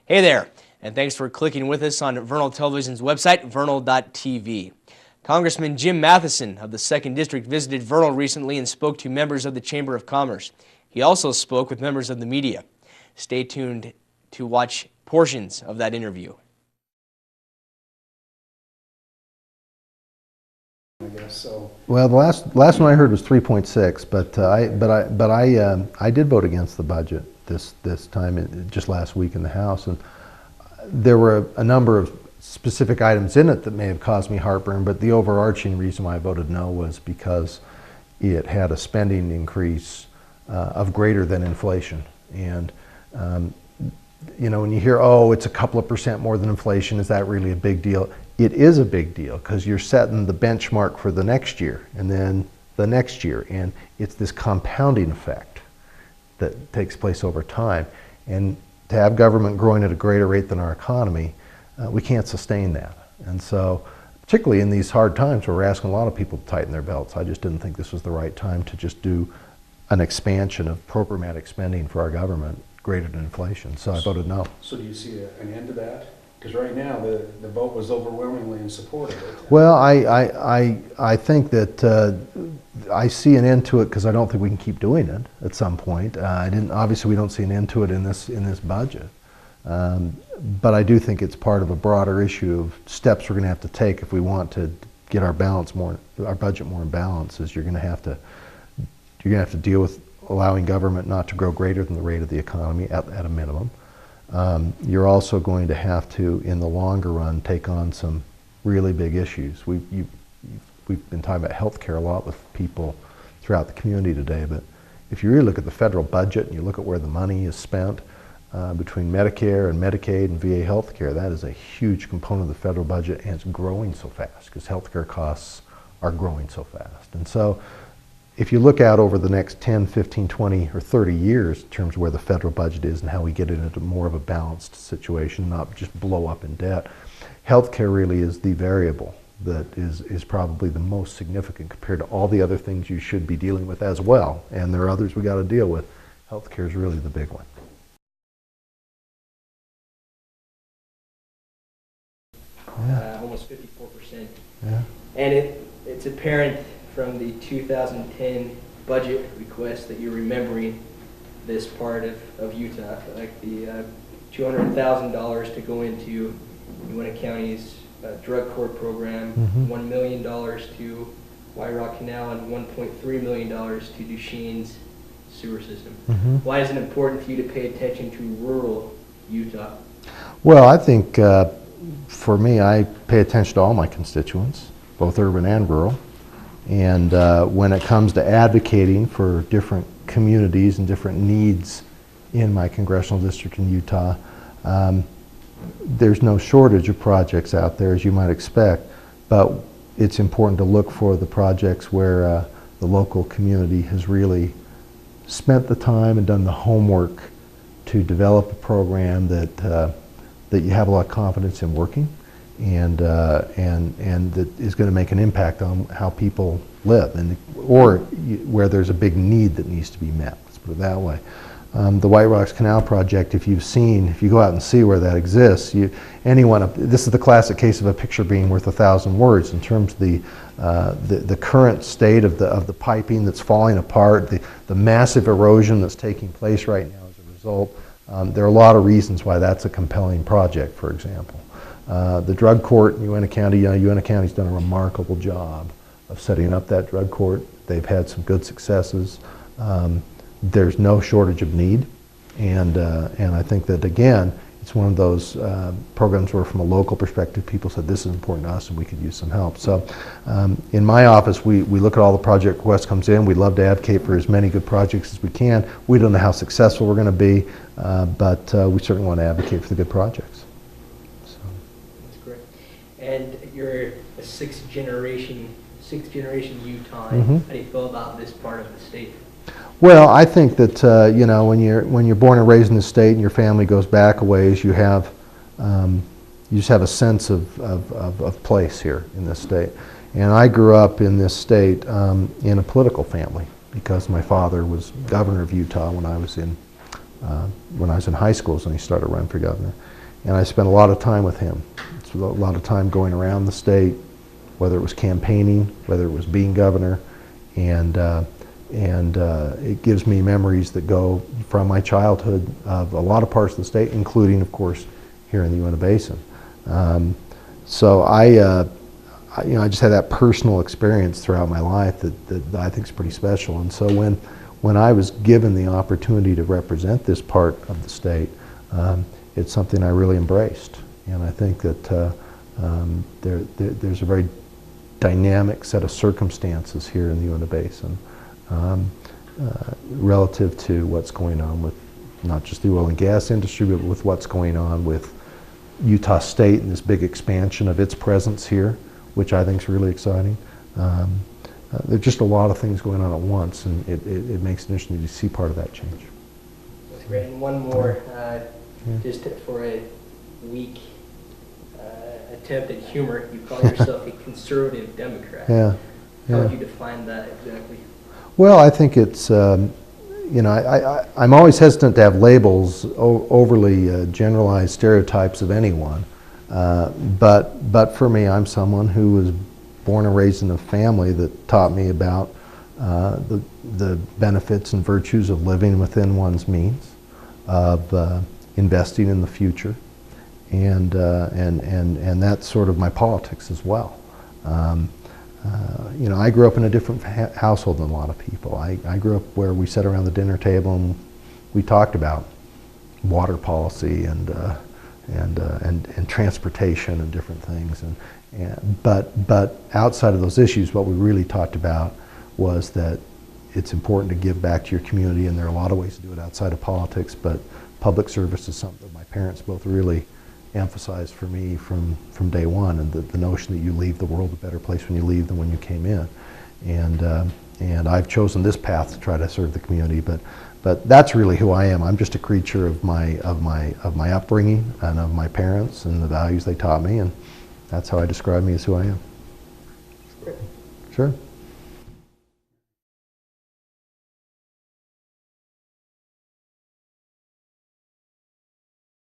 Hey there, and thanks for clicking with us on Vernal Television's website, vernal.tv. Congressman Jim Matheson of the 2nd District visited Vernal recently and spoke to members of the Chamber of Commerce. He also spoke with members of the media. Stay tuned to watch portions of that interview. I guess so. Well, the last one I heard was 3.6, but I did vote against the budget this time, just last week in the House, and there were a number of specific items in it that may have caused me heartburn, but the overarching reason why I voted no was because it had a spending increase of greater than inflation. And you know, when you hear, oh, it's a couple of percent more than inflation, is that really a big deal? It is a big deal because you're setting the benchmark for the next year and then the next year, and it's this compounding effect that takes place over time. And to have government growing at a greater rate than our economy, we can't sustain that. And so, particularly in these hard times where we're asking a lot of people to tighten their belts, I just didn't think this was the right time to just do an expansion of programmatic spending for our government greater than inflation. So I voted no. So do you see an end to that? Because right now the vote was overwhelmingly in support of it. Well, I think that I see an end to it because I don't think we can keep doing it at some point. Obviously we don't see an end to it in this budget. But I do think it's part of a broader issue of steps we're going to have to take if we want to get our budget more in balance. Is you're going to have to deal with allowing government not to grow greater than the rate of the economy at a minimum. You're also going to have to, in the longer run, take on some really big issues. We've been talking about healthcare a lot with people throughout the community today, but if you really look at the federal budget and you look at where the money is spent between Medicare and Medicaid and VA healthcare, that is a huge component of the federal budget, and it's growing so fast because healthcare costs are growing so fast. And so if you look out over the next 10, 15, 20, or 30 years in terms of where the federal budget is and how we get it into more of a balanced situation, not just blow up in debt, healthcare really is the variable that is probably the most significant compared to all the other things you should be dealing with as well. And there are others we got to deal with. Healthcare is really the big one. Yeah. Almost 54%. Yeah. And it's apparent from the 2010 budget request that you're remembering this part of Utah, like the $200,000 to go into Uintah County's drug court program, $1 million to White Rock Canal, and $1.3 million to Duchesne's sewer system. Why is it important for you to pay attention to rural Utah? Well, I think for me, I pay attention to all my constituents, both urban and rural. And when it comes to advocating for different communities and different needs in my congressional district in Utah, there's no shortage of projects out there, as you might expect, but it's important to look for the projects where the local community has really spent the time and done the homework to develop a program that you have a lot of confidence in working, and that is going to make an impact on how people live, or where there's a big need that needs to be met. Let's put it that way. The White Rocks Canal project, if you go out and see where that exists, this is the classic case of a picture being worth 1,000 words in terms of the current state of the piping that's falling apart, the massive erosion that's taking place right now as a result. There are a lot of reasons why that's a compelling project, for example. The drug court in Uintah County, Uintah County's done a remarkable job of setting up that drug court. They've had some good successes. There's no shortage of need, and I think that, again, it's one of those programs where from a local perspective people said this is important to us and we could use some help. So in my office we look at all the project requests comes in. We love to advocate for as many good projects as we can. We don't know how successful we're going to be, but we certainly want to advocate for the good projects. That's great. And you're a sixth generation Utah. How do you feel about this part of the state? Well, I think that when you're born and raised in the state and your family goes back a ways, you just have a sense of place here in this state. And I grew up in this state in a political family because my father was governor of Utah when I was in high school, so he started running for governor. and I spent a lot of time with him. It's a lot of time going around the state, whether it was campaigning, whether it was being governor, and it gives me memories that go from my childhood of a lot of parts of the state, including, of course, here in the Uintah Basin. So I just had that personal experience throughout my life that I think is pretty special. And so when I was given the opportunity to represent this part of the state, it's something I really embraced. And I think that there's a very dynamic set of circumstances here in the Uintah Basin relative to what's going on with not just the oil and gas industry, but with what's going on with Utah State and this big expansion of its presence here, which I think is really exciting. There's just a lot of things going on at once, and it makes it interesting to see part of that change. That's great. And one more, just for a weak attempt at humor, you call yourself a conservative Democrat. Yeah. How would you define that exactly? Well, I think it's, you know, I'm always hesitant to have labels, overly generalized stereotypes of anyone. But for me, I'm someone who was born and raised in a family that taught me about the benefits and virtues of living within one's means, of investing in the future, and that's sort of my politics as well. You know, I grew up in a different household than a lot of people. I grew up where we sat around the dinner table and we talked about water policy and transportation and different things. But outside of those issues, what we really talked about was that it's important to give back to your community, and there are a lot of ways to do it outside of politics, but public service is something that my parents both really emphasized for me from day one, and the notion that you leave the world a better place when you leave than when you came in. And I've chosen this path to try to serve the community, but that's really who I am. I'm just a creature of my upbringing and of my parents and the values they taught me, and that's how I describe me as who I am. Great. Sure.